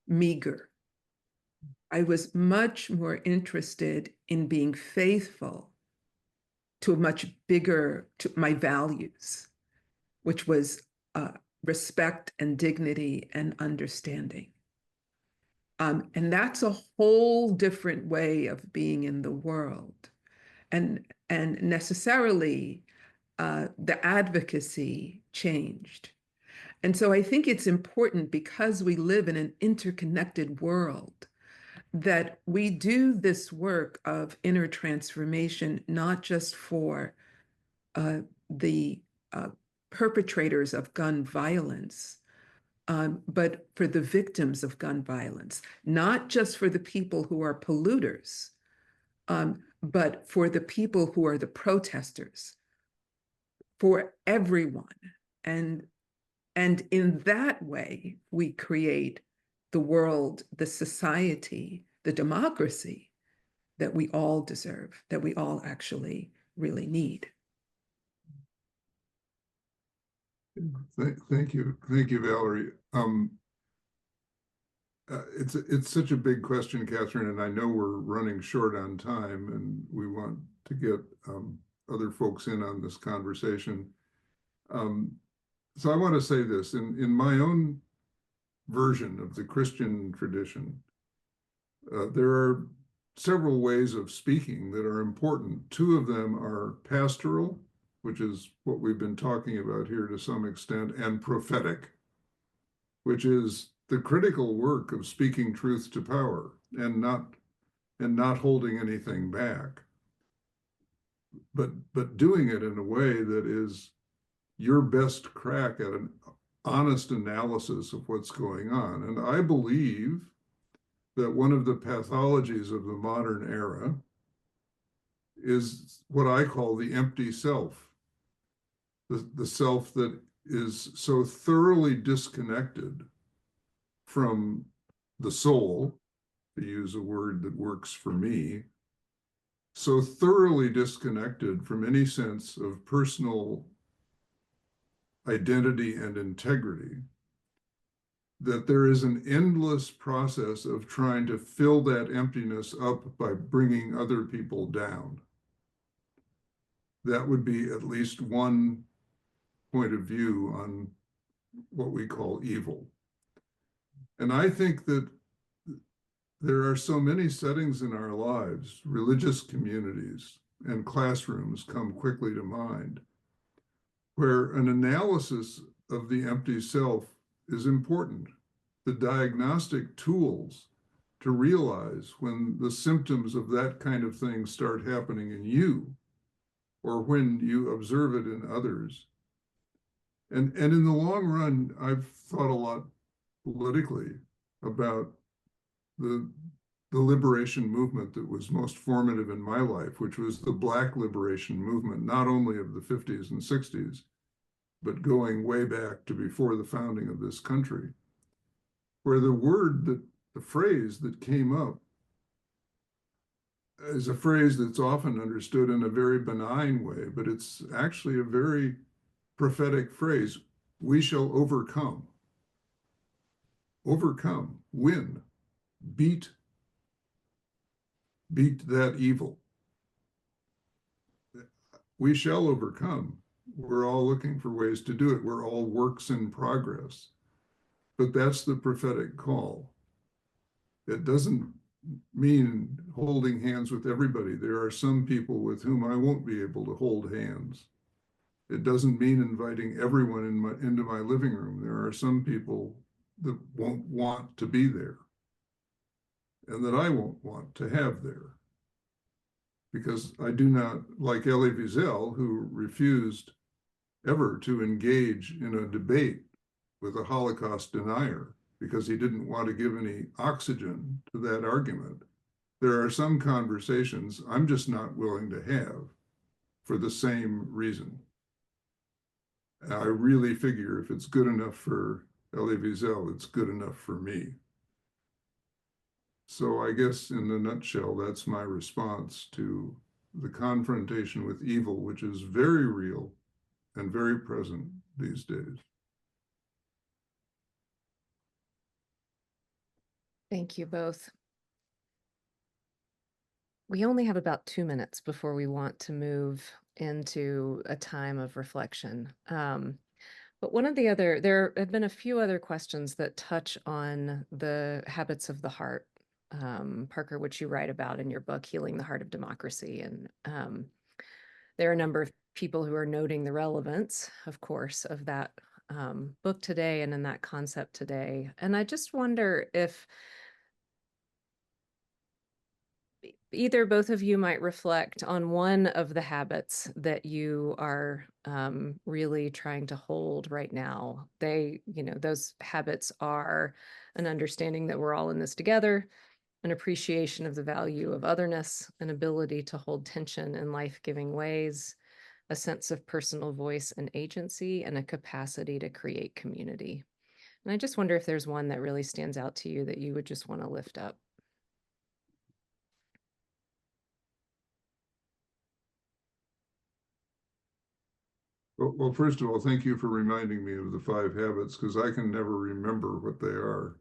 meager. I was much more interested in being faithful to a much bigger, to my values, which was respect and dignity and understanding. And that's a whole different way of being in the world. And necessarily, the advocacy changed. And so I think it's important, because we live in an interconnected world, that we do this work of inner transformation, not just for the perpetrators of gun violence, but for the victims of gun violence, not just for the people who are polluters, but for the people who are the protesters, for everyone. And in that way, we create the world, the society, the democracy that we all deserve, that we all actually really need. Thank you, Valerie. It's such a big question, Kathryn, and I know we're running short on time, and we want to get other folks in on this conversation. So I want to say this, in my own version of the Christian tradition, there are several ways of speaking that are important. Two of them are pastoral, which is what we've been talking about here to some extent, and prophetic, which is the critical work of speaking truth to power and not holding anything back, but doing it in a way that is your best crack at an honest analysis of what's going on. And I believe that one of the pathologies of the modern era is what I call the empty self, the self that is so thoroughly disconnected from the soul, to use a word that works for me, so thoroughly disconnected from any sense of personal identity and integrity, that there is an endless process of trying to fill that emptiness up by bringing other people down. That would be at least one point of view on what we call evil. And I think that there are so many settings in our lives, religious communities and classrooms come quickly to mind, where an analysis of the empty self is important. The diagnostic tools to realize when the symptoms of that kind of thing start happening in you, or when you observe it in others. And in the long run, I've thought a lot politically about the liberation movement that was most formative in my life, which was the Black liberation movement, not only of the 50s and 60s, but going way back to before the founding of this country, where the phrase that came up is a phrase that's often understood in a very benign way, but it's actually a very prophetic phrase. We shall overcome. Overcome, win, beat that evil. We shall overcome. We're all looking for ways to do it. We're all works in progress. But that's the prophetic call. It doesn't mean holding hands with everybody. There are some people with whom I won't be able to hold hands. It doesn't mean inviting everyone into my living room. There are some people that won't want to be there and that I won't want to have there. Because I do not, like Elie Wiesel, who refused ever to engage in a debate with a Holocaust denier because he didn't want to give any oxygen to that argument. There are some conversations I'm just not willing to have for the same reason. I really figure if it's good enough for Elie Wiesel, it's good enough for me. So I guess in a nutshell, that's my response to the confrontation with evil, which is very real and very present these days. Thank you both. We only have about 2 minutes before we want to move into a time of reflection. But there have been a few other questions that touch on the habits of the heart, Parker, which you write about in your book, Healing the Heart of Democracy. And there are a number of people who are noting the relevance, of course, of that book today and in that concept today. And I just wonder if either both of you might reflect on one of the habits that you are really trying to hold right now. Those habits are an understanding that we're all in this together, an appreciation of the value of otherness, an ability to hold tension in life-giving ways, a sense of personal voice and agency, and a capacity to create community. And I just wonder if there's one that really stands out to you that you would just want to lift up. Well, first of all, thank you for reminding me of the 5 habits, because I can never remember what they are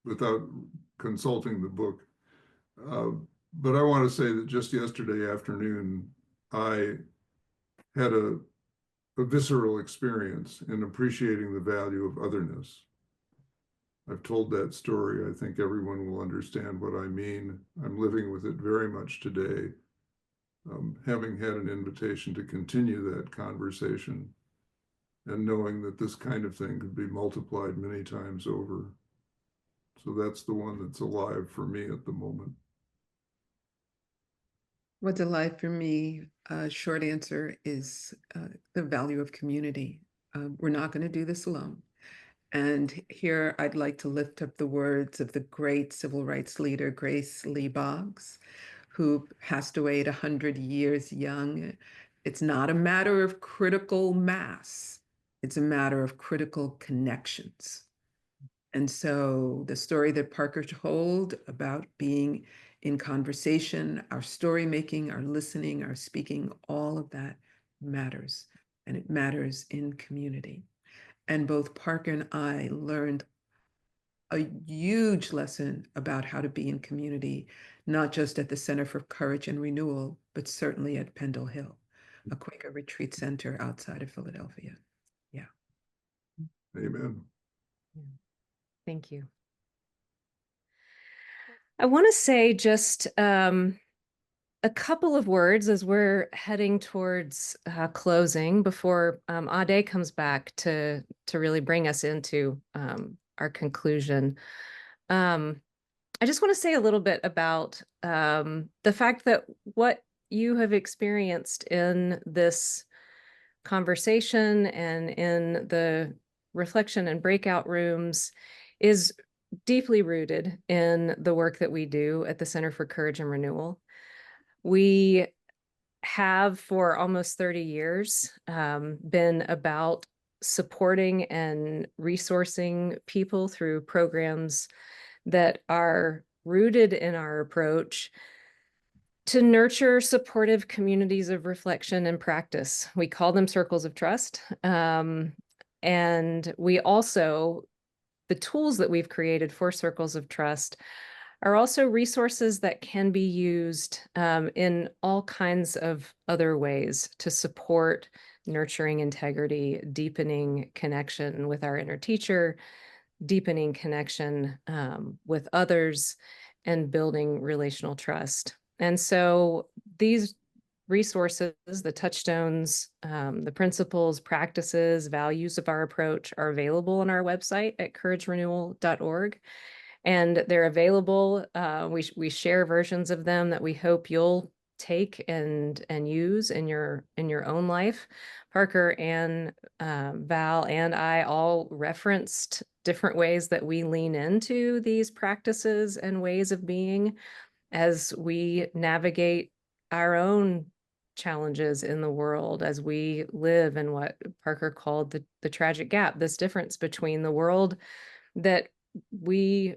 without consulting the book. But I want to say that just yesterday afternoon, I had a visceral experience in appreciating the value of otherness. I've told that story. I think everyone will understand what I mean. I'm living with it very much today. Having had an invitation to continue that conversation and knowing that this kind of thing could be multiplied many times over. So that's the one that's alive for me at the moment. What's alive for me, short answer is the value of community. We're not going to do this alone. And here I'd like to lift up the words of the great civil rights leader, Grace Lee Boggs, who passed away at 100 years young. It's not a matter of critical mass. It's a matter of critical connections. And so the story that Parker told about being in conversation, our story making, our listening, our speaking, all of that matters. And it matters in community. And both Parker and I learned a huge lesson about how to be in community, not just at the Center for Courage and Renewal, but certainly at Pendle Hill, a Quaker retreat center outside of Philadelphia. Yeah. Amen. Thank you. I want to say just a couple of words as we're heading towards closing before Ade comes back to really bring us into our conclusion. I just want to say a little bit about the fact that what you have experienced in this conversation and in the reflection and breakout rooms is deeply rooted in the work that we do at the Center for Courage and Renewal. We have for almost 30 years been about supporting and resourcing people through programs that are rooted in our approach to nurture supportive communities of reflection and practice. We call them circles of trust. And we also, the tools that we've created for circles of trust are also resources that can be used in all kinds of other ways to support nurturing integrity, deepening connection with our inner teacher, deepening connection with others, and building relational trust. And so these resources, the touchstones, the principles, practices, values of our approach are available on our website at couragerenewal.org. And they're available. We share versions of them that we hope you'll take and use in your own life. Parker and Val and I all referenced different ways that we lean into these practices and ways of being as we navigate our own challenges in the world, as we live in what Parker called the tragic gap, this difference between the world that we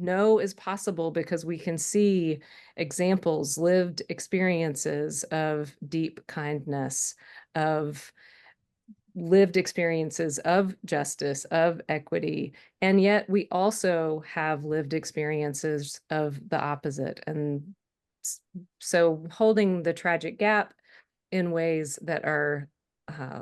know is possible because we can see examples, lived experiences of deep kindness, of lived experiences of justice, of equity, and yet we also have lived experiences of the opposite. And so holding the tragic gap in ways that are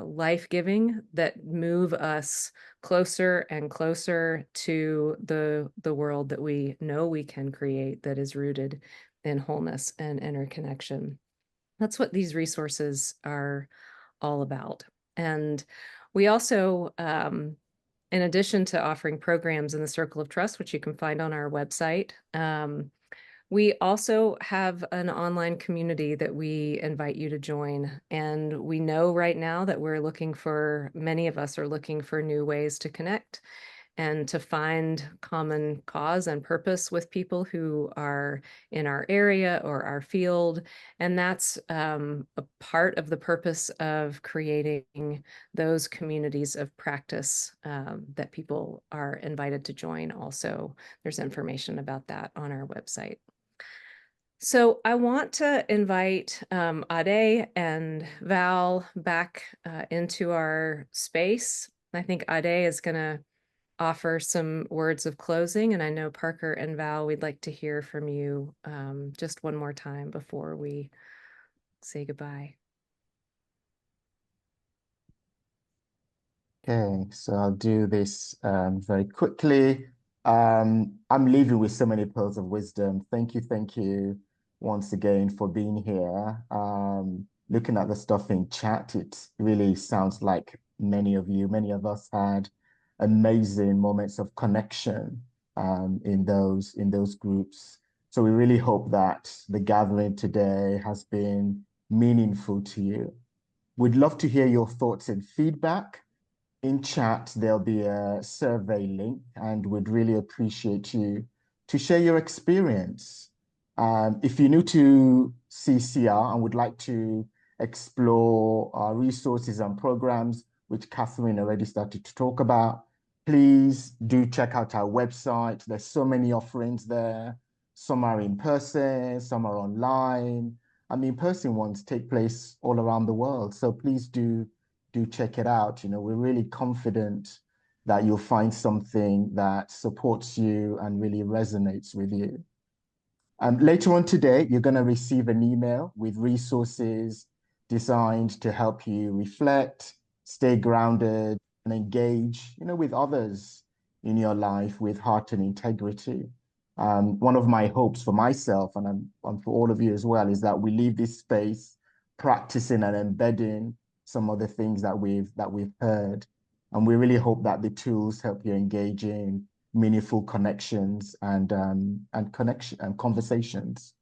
life-giving, that move us closer and closer to the world that we know we can create, that is rooted in wholeness and interconnection. That's what these resources are all about. And we also, in addition to offering programs in the Circle of Trust, which you can find on our website, we also have an online community that we invite you to join. And we know right now that many of us are looking for new ways to connect and to find common cause and purpose with people who are in our area or our field. And that's a part of the purpose of creating those communities of practice that people are invited to join. Also, there's information about that on our website. So I want to invite Ade and Val back into our space. I think Ade is going to offer some words of closing, and I know Parker and Val, we'd like to hear from you just one more time before we say goodbye. Okay, so I'll do this very quickly. I'm leaving with so many pearls of wisdom. Thank you once again for being here. Looking at the stuff in chat, it really sounds like many of us had amazing moments of connection in those groups. So we really hope that the gathering today has been meaningful to you. We'd love to hear your thoughts and feedback. In chat, there'll be a survey link, and we'd really appreciate you to share your experience. If you're new to CCR and would like to explore our resources and programs, which Kathryn already started to talk about, please do check out our website. There's so many offerings there. Some are in person, some are online. I mean, in-person ones take place all around the world. So please do check it out. We're really confident that you'll find something that supports you and really resonates with you. Later on today, you're going to receive an email with resources designed to help you reflect, stay grounded, and engage, with others in your life with heart and integrity. One of my hopes for myself and for all of you as well is that we leave this space practicing and embedding some of the things that we've heard. And we really hope that the tools help you engage in meaningful connections and connection and conversations.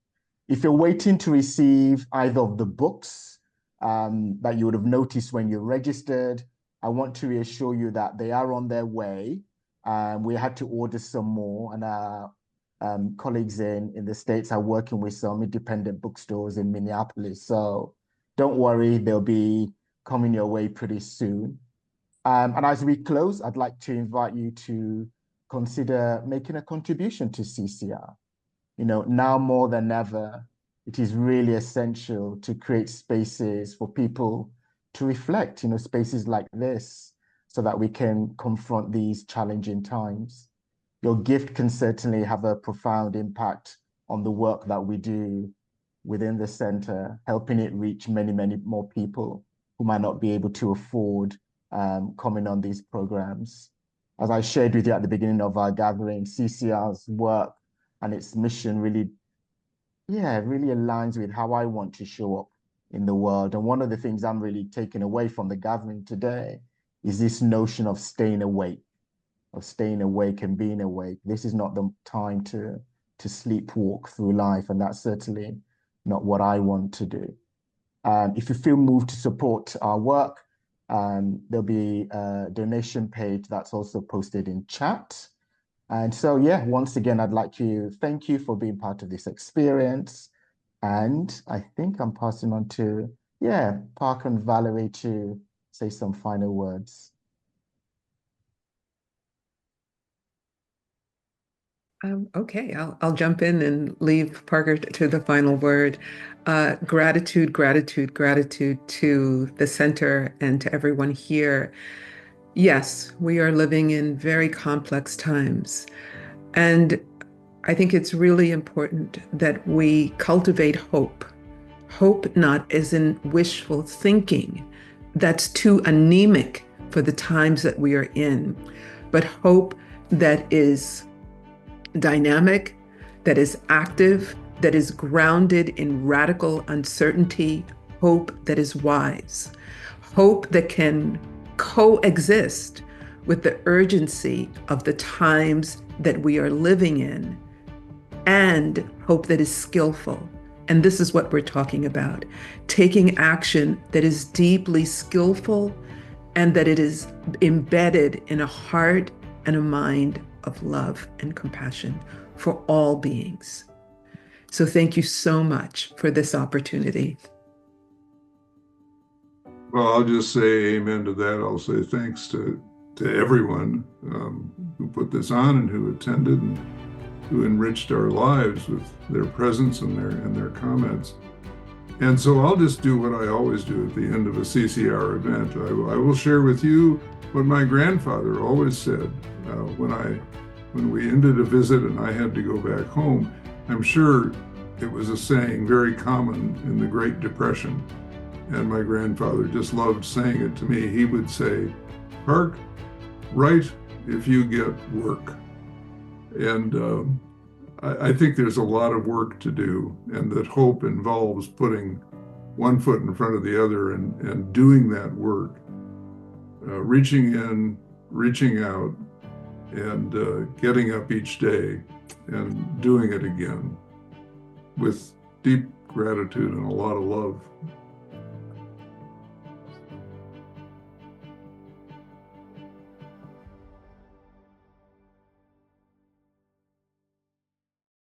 If you're waiting to receive either of the books that you would have noticed when you registered, I want to reassure you that they are on their way. We had to order some more, and our colleagues in the States are working with some independent bookstores in Minneapolis. So don't worry, they'll be coming your way pretty soon. And as we close, I'd like to invite you to consider making a contribution to CCR. Now more than ever, it is really essential to create spaces for people to reflect, spaces like this, so that we can confront these challenging times. Your gift can certainly have a profound impact on the work that we do within the center, helping it reach many, many more people who might not be able to afford coming on these programs. As I shared with you at the beginning of our gathering, CCR's work and its mission really aligns with how I want to show up in the world. And one of the things I'm really taking away from the gathering today is this notion of staying awake and being awake. This is not the time to sleepwalk through life, and that's certainly not what I want to do. If you feel moved to support our work, there'll be a donation page that's also posted in chat. And so, once again, I'd like to thank you for being part of this experience. And I think I'm passing on to, Parker and Valerie to say some final words. Okay, I'll jump in and leave Parker to the final word. Gratitude, gratitude, gratitude to the center and to everyone here. Yes, we are living in very complex times. And I think it's really important that we cultivate hope. Hope not as in wishful thinking. That's too anemic for the times that we are in, but hope that is dynamic, that is active, that is grounded in radical uncertainty, hope that is wise, hope that can coexist with the urgency of the times that we are living in, and hope that is skillful. And this is what we're talking about, taking action that is deeply skillful and that it is embedded in a heart and a mind of love and compassion for all beings. So thank you so much for this opportunity. Well, I'll just say amen to that. I'll say thanks to everyone who put this on and who attended and who enriched our lives with their presence and their comments. And so I'll just do what I always do at the end of a CCR event. I will share with you what my grandfather always said when we ended a visit and I had to go back home. I'm sure it was a saying very common in the Great Depression, and my grandfather just loved saying it to me. He would say, "Park, write if you get work." And I think there's a lot of work to do, and that hope involves putting one foot in front of the other and doing that work, reaching in, reaching out, and getting up each day and doing it again with deep gratitude and a lot of love.